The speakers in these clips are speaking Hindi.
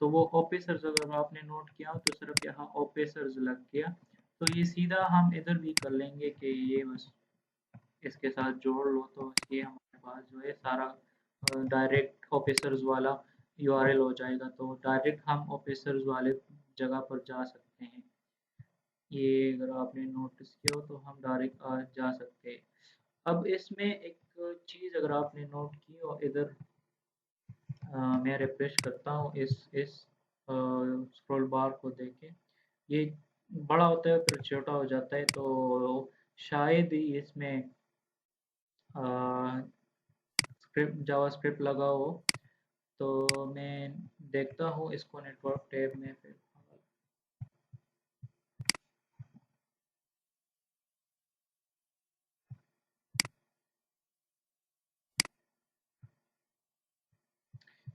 तो वो ऑफिसर्स अगर आपने नोट किया हो तो सिर्फ यहाँ ऑफिसर्स लग गया। तो ये सीधा हम इधर भी कर लेंगे कि ये बस इसके साथ जोड़ लो, तो ये हमारे पास जो है सारा डायरेक्ट ऑफिसर्स वाला यूआरएल हो जाएगा। तो डायरेक्ट हम ऑफिसर्स वाले जगह पर जा सकते हैं। ये अगर आपने नोटिस किया हो तो हम डायरेक्ट जा सकते हैं। अब इसमें एक चीज़ अगर आपने नोट की हो इधर, मैं रिफ्रेश करता हूँ इस स्क्रॉल बार को देखें, ये बड़ा होता है फिर छोटा हो जाता है, तो शायद ही इसमें स्क्रिप्ट जावास्क्रिप्ट लगा हो। तो मैं देखता हूँ इसको नेटवर्क टैब में फिर।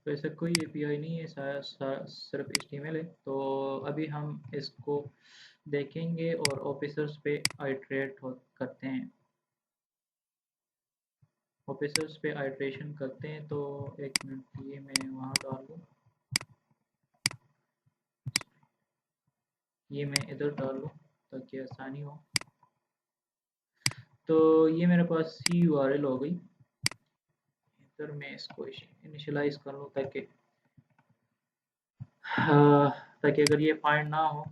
तो ऐसा कोई एपीआई नहीं है, सिर्फ एचटीएमएल है। तो अभी हम इसको देखेंगे और ऑफिसर्स पे आइट्रेट करते हैं, ऑफिसर्स पे आइट्रेशन करते हैं। तो एक मिनट, ये मैं वहाँ डाल दूँ, ये मैं इधर डाल लूँ ताकि आसानी हो। तो ये मेरे पास सी यू आर एल हो गई। इधर मैं इसको इनिशियलाइज कर लूँ हाँ, ताकि अगर ये फाइंड ना हो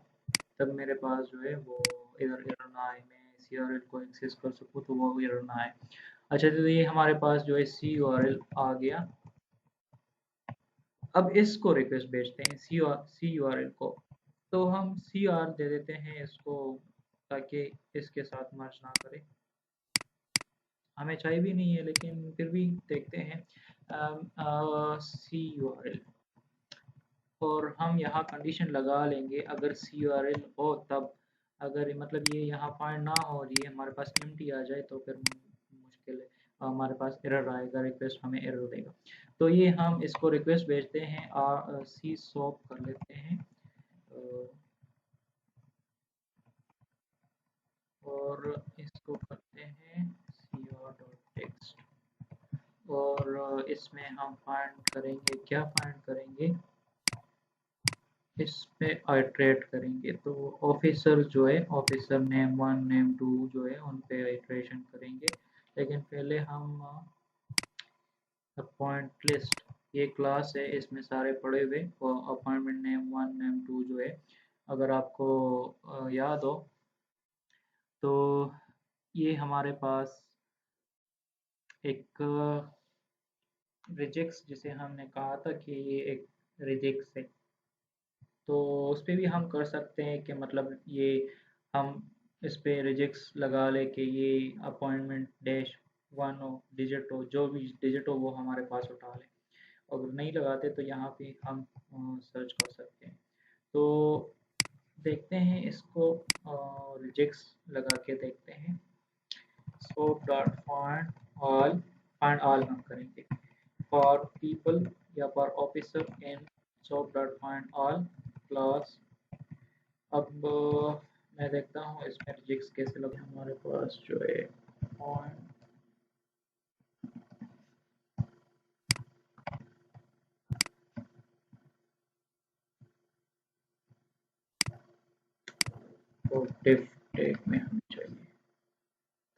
तब मेरे पास जो है वो इधर एरर ना आए, मैं सी आर एल को एक्सेस कर सकूँ तो वो एरर ना आए। अच्छा, तो ये हमारे पास जो है सी यू आर एल आ गया। अब इसको रिक्वेस्ट भेजते हैं सी यू आर एल को। तो हम सी आर दे देते हैं इसको ताकि इसके साथ मर्ज ना करे। हमें चाहिए भी नहीं है लेकिन फिर भी देखते हैं। सी यू आर एल, और हम यहाँ कंडीशन लगा लेंगे अगर सी यू आर एल हो तब। अगर मतलब ये यहाँ फाइंड ना हो और ये हमारे पास एम्प्टी आ जाए तो फिर मुश्किल है, हमारे पास एरर आएगा, रिक्वेस्ट हमें एरर देगा। तो ये हम इसको रिक्वेस्ट भेजते हैं, सी सॉप कर लेते हैं। अ, और इसको करते हैं cr.text, और इसमें हम फाइंड करेंगे, क्या फाइंड करेंगे, इस पे आइट्रेट करेंगे। तो ऑफिसर जो है, ऑफिसर नेम 1 नेम 2 जो है उन पे आइट्रेशन करेंगे। लेकिन पहले हम अपॉइंट लिस्ट, ये क्लास है, इसमें सारे पड़े हुए और अपॉइंटमेंट नेम 1 नेम 2 जो है, अगर आपको याद हो तो ये हमारे पास एक रिजेक्स, जिसे हमने कहा था कि ये एक रिजेक्स है, तो उस पे भी हम कर सकते हैं कि मतलब ये हम इस पे रिजेक्स लगा ले कि ये अपॉइंटमेंट डैश 1 हो, डिजिट हो, जो भी डिजिट हो वो हमारे पास उठा ले। अगर नहीं लगाते तो यहाँ पे हम सर्च कर सकते हैं। तो देखते हैं इसको, रिजेक्स लगा के देखते हैं। स्कोप डॉट फाइंड ऑल हम करेंगे फॉर पीपल या for officer in scope dot find all class. अब मैं देखता हूँ इसमें रिजिक्स कैसे लगे हमारे पास जो है पॉइंट। तो डिफ टैग में हमें चाहिए,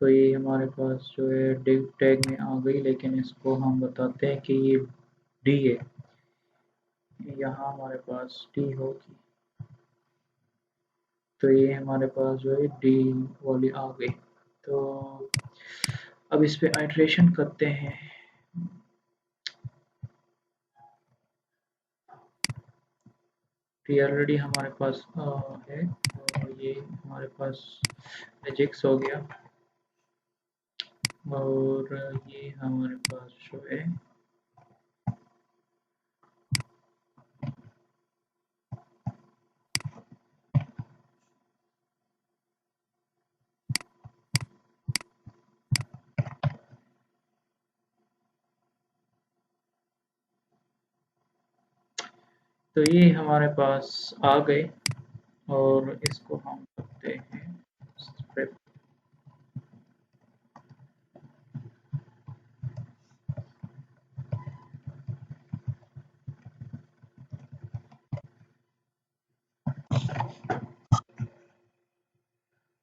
तो ये हमारे पास जो है डिफ टैग में आ गई, लेकिन इसको हम बताते हैं कि ये डी है, यहाँ हमारे पास डी होगी। तो ये हमारे पास जो है डी वाली आ गई। तो अब इस पे आइट्रेशन करते हैं। तो ये ऑलरेडी हमारे पास है, और ये हमारे पास रिजेक्ट हो गया, और ये हमारे पास जो है तो ये हमारे पास आ गए, और इसको हम करते हैं स्क्रिप्ट।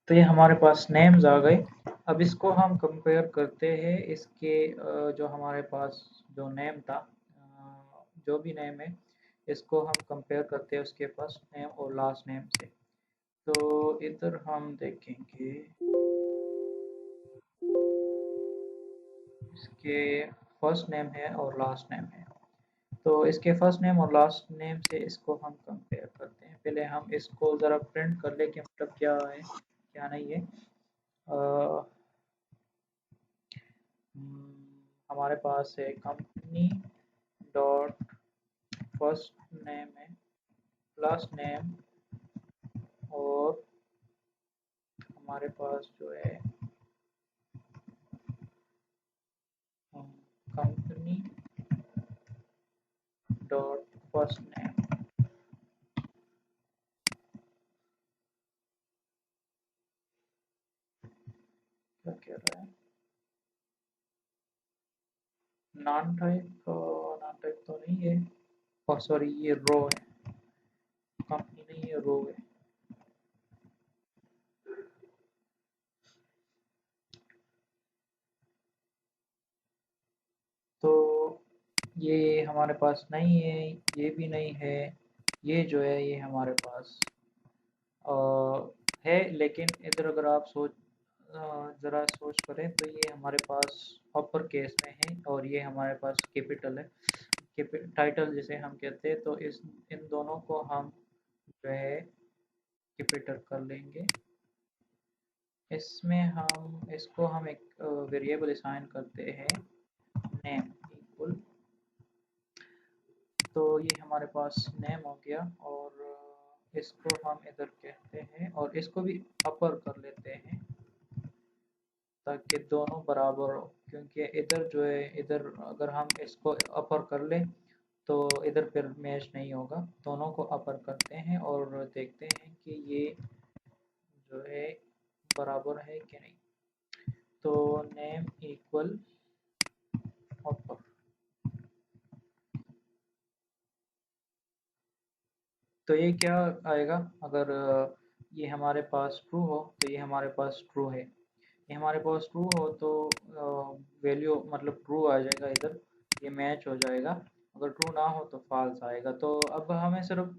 तो ये हमारे पास नेम्स आ गए। अब इसको हम कंपेयर करते हैं इसके जो हमारे पास जो नेम था, जो भी नेम है इसको हम कंपेयर करते हैं उसके फर्स्ट नेम और लास्ट नेम से। तो इधर हम देखेंगे इसके फर्स्ट नेम है और लास्ट नेम है। तो इसके फर्स्ट नेम और लास्ट नेम से इसको हम कंपेयर करते हैं। पहले हम इसको ज़रा प्रिंट कर ले कि मतलब क्या है क्या नहीं है। अ, हमारे पास है कंपनी डॉट फर्स्ट नेम है, लास्ट नेम, और हमारे पास जो है कंपनी डॉट फर्स्ट नेम। क्या कह रहा है? नॉन टाइप तो नहीं है, और सॉरी ये रो है, कंपनी नहीं है, रो है। तो ये हमारे पास नहीं है, ये भी नहीं है, ये जो है ये हमारे पास अ, है। लेकिन इधर अगर आप ज़रा सोच करें तो ये हमारे पास अपर केस में है और ये हमारे पास कैपिटल है, टाइटल जिसे हम कहते हैं। तो इस इन दोनों को हम जो है कैपिटल कर लेंगे। इसमें हम इसको हम एक वेरिएबल असाइन करते हैं नेम इक्वल। तो ये हमारे पास नेम हो गया, और इसको हम इधर कहते हैं और इसको भी अपर कर लेते हैं ताकि दोनों बराबर हो, क्योंकि इधर जो है इधर अगर हम इसको अपर कर लें तो इधर फिर मैच नहीं होगा। दोनों को अपर करते हैं और देखते हैं कि ये जो है बराबर है कि नहीं। तो नेम इक्वल अपर। तो ये क्या आएगा अगर ये हमारे पास ट्रू हो, तो ये हमारे पास ट्रू है। ये हमारे पास ट्रू हो तो वैल्यू मतलब ट्रू आ जाएगा इधर, ये मैच हो जाएगा। अगर ट्रू ना हो तो फॉल्स आएगा। तो अब हमें सिर्फ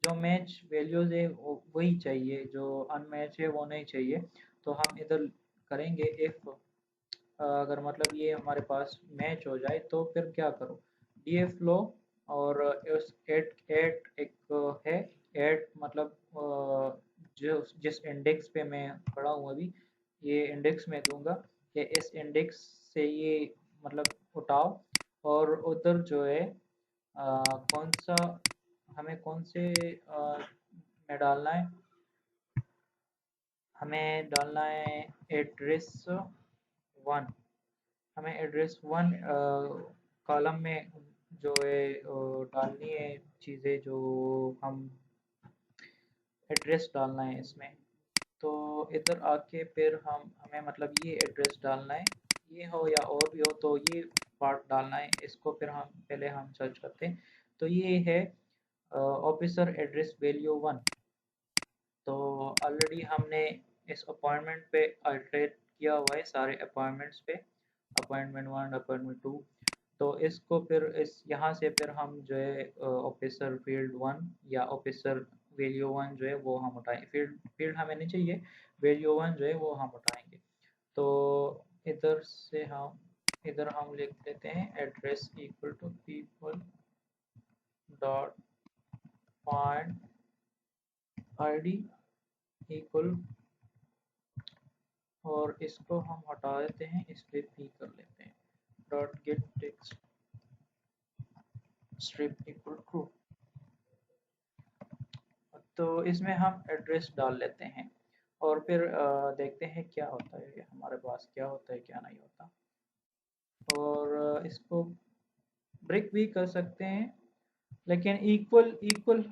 जो मैच वैल्यूज है वही चाहिए, जो अनमैच है वो नहीं चाहिए। तो हम इधर करेंगे इफ अगर मतलब ये हमारे पास मैच हो जाए तो फिर क्या करो, डीएफ लो, और उस एट एट एक है, एट मतलब जो जिस इंडेक्स पे मैं खड़ा हूँ अभी, ये इंडेक्स में दूंगा कि इस इंडेक्स से ये मतलब उठाओ, और उधर जो है कौन सा हमें कौन से में डालना है, हमें डालना है एड्रेस वन। हमें एड्रेस वन कॉलम में जो है डालनी है चीज़ें जो हम एड्रेस डालना है इसमें। तो इधर आके फिर हम हमें मतलब ये एड्रेस डालना है, ये हो या और भी हो तो ये पार्ट डालना है। इसको फिर हम पहले हम सर्च करते हैं। तो ये है ऑफिसर एड्रेस वैल्यू वन। तो ऑलरेडी हमने इस अपॉइंटमेंट पे अल्ट्रेट किया हुआ है सारे अपॉइंटमेंट्स पे, अपॉइंटमेंट वन, अपॉइंटमेंट टू। तो इसको फिर इस यहाँ से फिर हम जो है ऑफिसर फील्ड वन या ऑफिसर वैल्यू वन जो है वो हम उठाएंगे। फील्ड फील्ड हमें नहीं चाहिए, वैल्यू वन जो है वो हम उठाएंगे। तो इधर से हम इधर हम लिख देते हैं address equal to people dot find ID equal, और इसको हम हटा देते हैं, इस पे पी कर लेते हैं dot gate text strip equal true. तो इसमें हम एड्रेस डाल लेते हैं और फिर देखते हैं क्या होता है, हमारे पास क्या होता है क्या नहीं होता। और इसको ब्रेक भी कर सकते हैं, लेकिन इक्वल इक्वल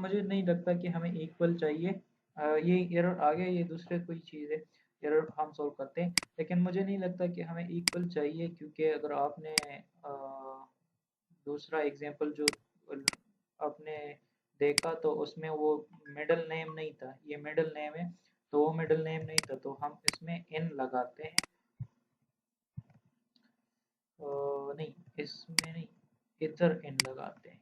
मुझे नहीं लगता कि हमें इक्वल चाहिए। ये एरर आ गया, ये दूसरे कोई चीज़ है, एरर हम सॉल्व करते हैं। लेकिन मुझे नहीं लगता कि हमें इक्वल चाहिए, क्योंकि अगर आपने दूसरा एग्जांपल जो आपने देखा तो उसमें वो मिडल नेम नहीं था, ये मिडल नेम है। तो वो मिडिल नेम नहीं था, तो हम इसमें इन लगाते हैं। नहीं, इसमें नहीं, इधर इन लगाते हैं,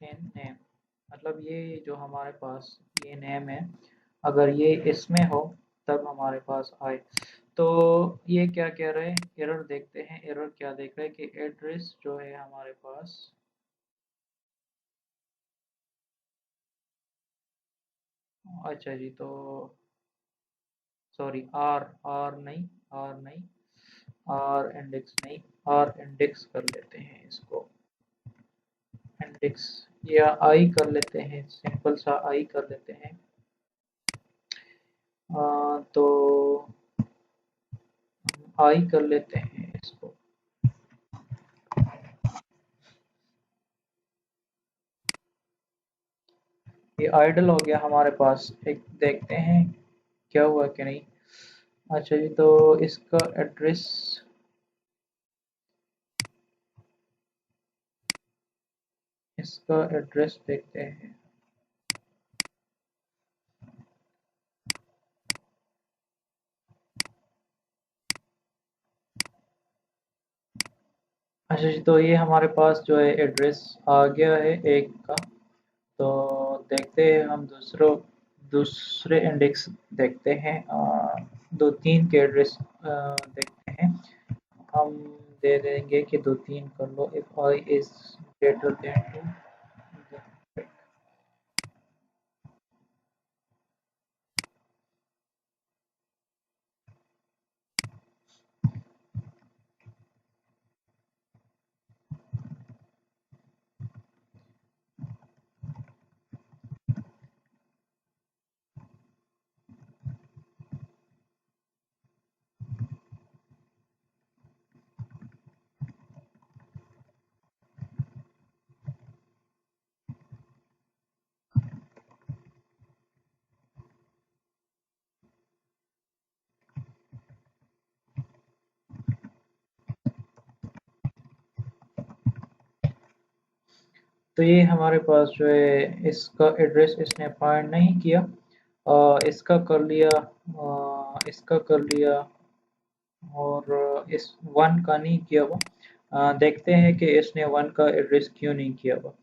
इन नेम। मतलब ये जो हमारे पास ये नेम है, अगर ये इसमें हो तब हमारे पास आए। तो ये क्या कह रहे हैं, एरर देखते हैं। एरर क्या देख रहे हैं कि एड्रेस जो है हमारे पास, अच्छा जी, तो सॉरी, आर आर नहीं, आर नहीं, आर इंडेक्स नहीं, आर इंडेक्स कर लेते हैं इसको, इंडेक्स, या आई कर लेते हैं, सिंपल सा आई कर लेते हैं। तो आई कर लेते हैं इसको। ये आइडल हो गया हमारे पास, एक देखते हैं क्या हुआ कि नहीं। अच्छा जी, तो इसका एड्रेस, इसका एड्रेस देखते हैं। अच्छा जी, तो ये हमारे पास जो है एड्रेस आ गया है एक का। तो देखते हैं हम दूसरे इंडेक्स देखते हैं। दो तीन के एड्रेस देखते हैं। हम दे देंगे कि दो तीन कर लो, if I is greater than two. तो ये हमारे पास जो है इसका एड्रेस इसने फाइंड नहीं किया। इसका कर लिया, इसका कर लिया, और इस वन का नहीं किया हुआ। देखते हैं कि इसने वन का एड्रेस क्यों नहीं किया हुआ।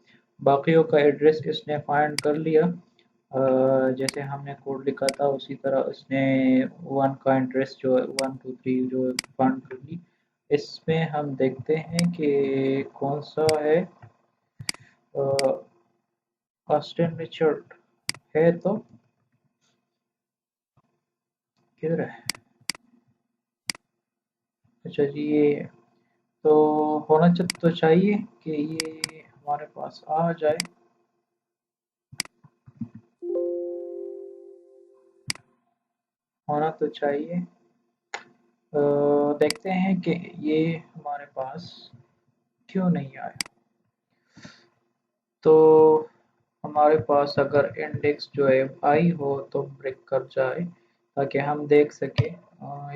बाकियों का एड्रेस इसने फाइंड कर लिया। जैसे हमने कोड लिखा था उसी तरह इसने वन का एड्रेस जो है 1 2 3 जो फाइंड कर ली। इसमें हम देखते हैं कि कौन सा है। ऑस्टिन रिचर्ड है, तो किधर है? अच्छा जी, ये तो होना तो चाहिए कि ये हमारे पास आ जाए। होना तो चाहिए। देखते हैं कि ये हमारे पास क्यों नहीं आया। तो हमारे पास अगर इंडेक्स जो है आई हो तो ब्रेक कर जाए, ताकि हम देख सके,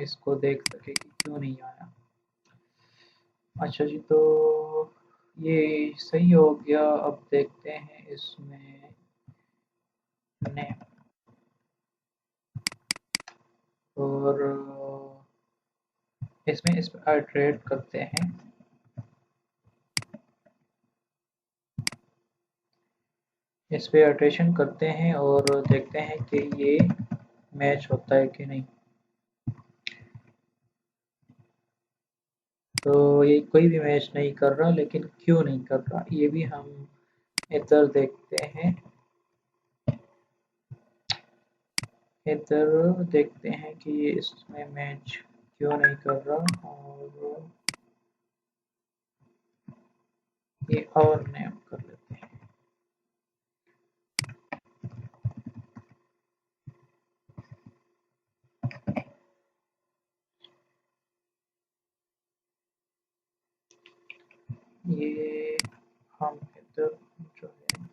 इसको देख सके कि क्यों नहीं आया। अच्छा जी, तो ये सही हो गया। अब देखते हैं इसमें नेम, और इसमें इस पर आइटरेट करते हैं। इस पे इटरेशन करते हैं और देखते हैं कि ये मैच होता है कि नहीं। तो ये कोई भी मैच नहीं कर रहा, लेकिन क्यों नहीं कर रहा ये भी हम इधर देखते हैं। इधर देखते हैं कि ये इसमें मैच क्यों नहीं कर रहा, और ये और नेम कर लेते हैं। ये हम इधर जो है,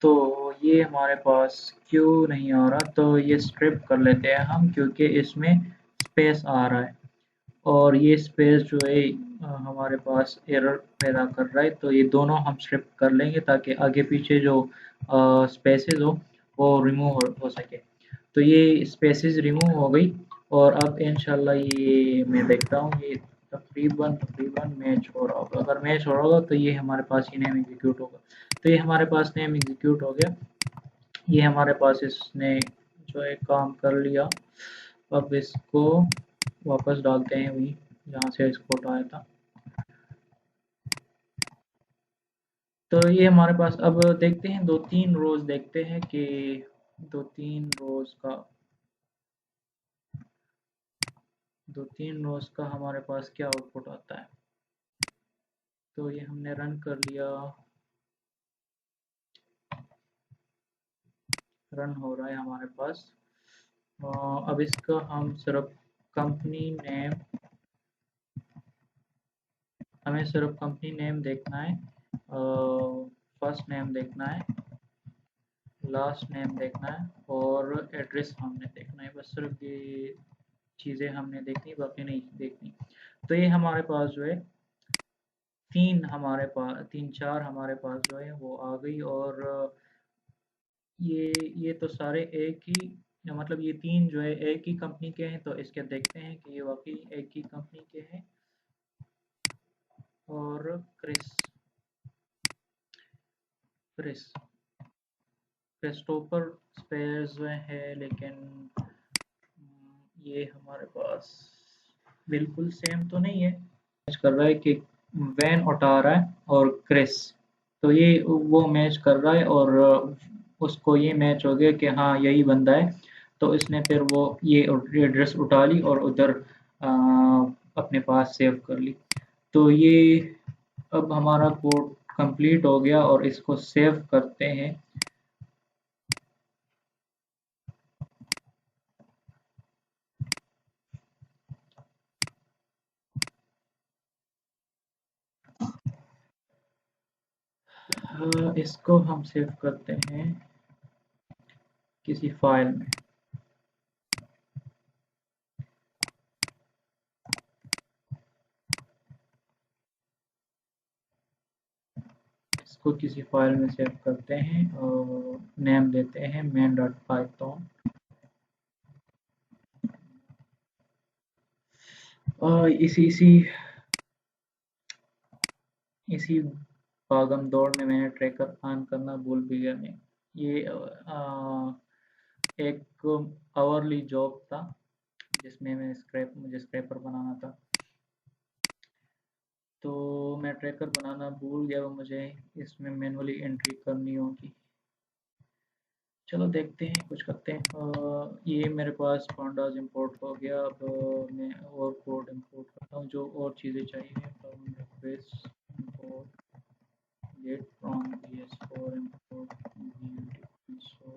तो ये हमारे पास क्यों नहीं आ रहा, तो ये स्ट्रिप कर लेते हैं हम, क्योंकि इसमें स्पेस आ रहा है और ये स्पेस जो है हमारे पास एरर पैदा कर रहा है, तो ये दोनों हम स्ट्रिप कर लेंगे ताकि आगे पीछे जो स्पेसेस हो वो रिमूव हो सके। तो ये स्पेसेस रिमूव हो गई और अब इंशाल्लाह ये मैं देखता हूँ ये तकरीबन मैच हो रहा होगा। अगर मैच हो रहा होगा तो ये हमारे पास ये नेम एग्जीक्यूट होगा। तो ये हमारे पास नेम एग्जीक्यूट हो गया। ये हमारे पास इसने जो है काम कर लिया। अब इसको वापस डालते हैं वहीं जहाँ से इसको उठाया था। तो ये हमारे पास अब देखते हैं 2-3 रोज देखते हैं कि 2-3 रोज का 2-3 रोज का हमारे पास क्या आउटपुट आता है। तो ये हमने रन कर लिया, रन हो रहा है हमारे पास। अब इसका हम सिर्फ कंपनी नेम हमें सिर्फ कंपनी नेम देखना है, फर्स्ट नेम देखना है, लास्ट नेम देखना है और एड्रेस हमने देखना है। बस सिर्फ ये चीज़ें हमने देखनी, बाकी नहीं देखनी। तो ये हमारे पास जो है तीन चार हमारे पास जो है वो आ गई। और ये तो सारे एक ही या मतलब ये तीन जो है एक ही कंपनी के हैं, तो इसके देखते हैं कि ये वाकई एक ही कंपनी के हैं। और क्रिस क्रिस क्रिस्टोफर स्पेयर्स में है, लेकिन ये हमारे पास बिल्कुल सेम तो नहीं है। मैच कर रहा है कि वैन ओटारा और क्रिस, तो ये वो मैच कर रहा है और उसको ये मैच हो गया कि हाँ यही बंदा है। तो इसने फिर वो ये एड्रेस उठा ली और उधर अपने पास सेव कर ली। तो ये अब हमारा कोड कंप्लीट हो गया और इसको सेव करते हैं। इसको हम सेव करते हैं किसी फाइल में। इसको किसी फाइल में सेव करते हैं और नेम देते हैं main.python। और इसी भागम दौड़ में मैंने ट्रैकर ऑन करना भूल भी गया। मैं ये एक आवरली जॉब था जिसमें मुझे स्क्रैपर बनाना था, तो मैं ट्रैकर बनाना भूल गया। वो मुझे इसमें मैनुअली एंट्री करनी होगी। चलो देखते हैं, कुछ करते हैं। ये मेरे पास पांडास इंपोर्ट हो गया। अब मैं और कोड इंपोर्ट करता हूँ जो और चीज़ें चाहिए। From request import get from vs4 import so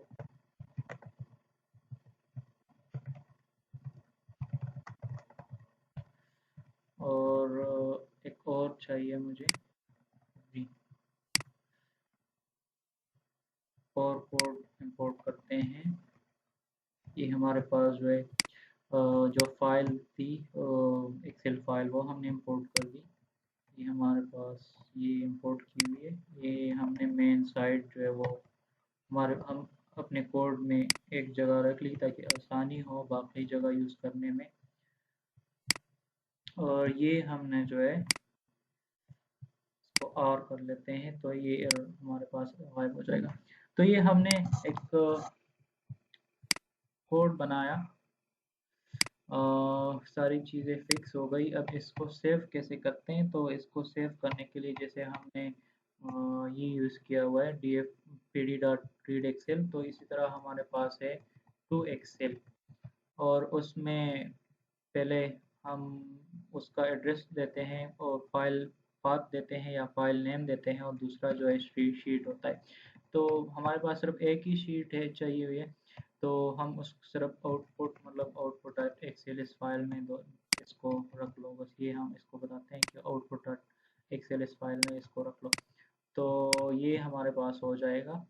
और एक और चाहिए मुझे जी, और कोड इंपोर्ट करते हैं। ये हमारे पास जो है जो फाइल थी एक्सेल फाइल वो हमने इंपोर्ट कर दी। ये हमारे पास ये इंपोर्ट की हुई है। ये हमने मेन साइट जो है वो हम अपने कोड में एक जगह रख ली ताकि आसानी हो बाकी जगह यूज़ करने में। और ये हमने जो है इसको और कर लेते हैं तो ये एरर हमारे पास गायब हो जाएगा। तो ये हमने एक कोड बनाया, सारी चीज़ें फिक्स हो गई। अब इसको सेव कैसे करते हैं, तो इसको सेव करने के लिए जैसे हमने ये यूज़ किया हुआ है df pd dot read excel, तो इसी तरह हमारे पास है टू एक्सेल और उसमें पहले हम उसका एड्रेस देते हैं और फाइल पाथ देते हैं या फाइल नेम देते हैं और दूसरा जो है शीट होता है। तो हमारे पास सिर्फ एक ही शीट है चाहिए हुई है, तो हम उस सिर्फ आउटपुट मतलब आउटपुट एक्सेल इस फाइल में दो इसको रख लो। बस ये हम इसको बताते हैं कि आउटपुट एक्सेल इस फाइल में इसको रख लो, तो ये हमारे पास हो जाएगा।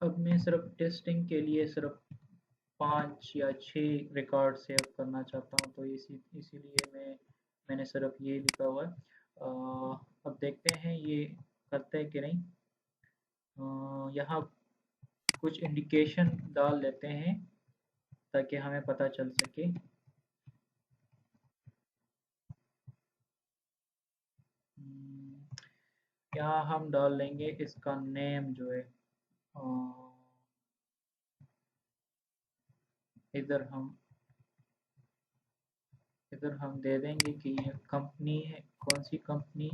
अब मैं सिर्फ टेस्टिंग के लिए सिर्फ 5 या 6 रिकॉर्ड सेव करना चाहता हूँ, तो इसीलिए मैंने सिर्फ ये लिखा हुआ है। अब देखते हैं ये करते हैं कि नहीं। यहाँ कुछ इंडिकेशन डाल लेते हैं ताकि हमें पता चल सके। यहाँ हम डाल लेंगे इसका नेम जो है। अ, इधर हम इधर हम दे देंगे कि ये कंपनी है, कौन सी कंपनी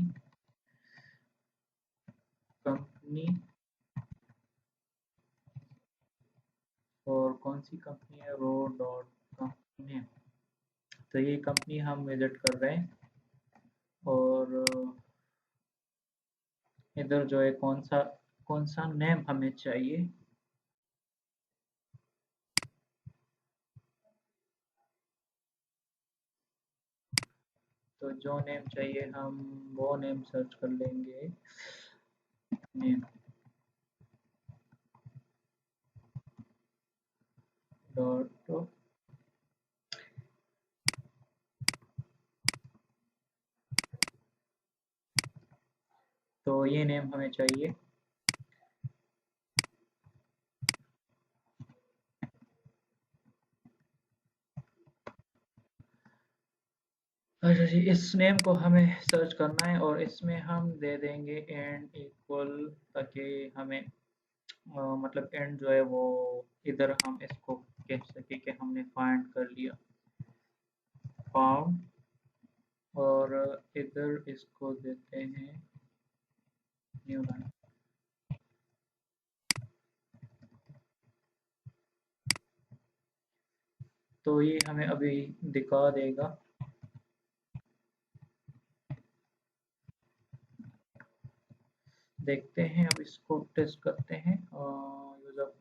कंपनी और कौन सी कंपनी है, रो डॉट कंपनी है। तो ये कंपनी हम विजिट कर रहे हैं और इधर जो है कौन सा नेम हमें चाहिए। तो जो नेम चाहिए हम वो नेम सर्च कर लेंगे। नेम डॉट तो ये नेम हमें चाहिए। अच्छा जी, इस नेम को हमें सर्च करना है और इसमें हम दे देंगे एंड इक्वल, ताकि हमें मतलब एंड जो है वो इधर हम इसको कह सके कि हमने फाइंड कर लिया, फाउंड। और इधर इसको देते हैं न्यू लाइन। तो ये हमें अभी दिखा देगा। देखते हैं, अब इसको टेस्ट करते हैं यूज़र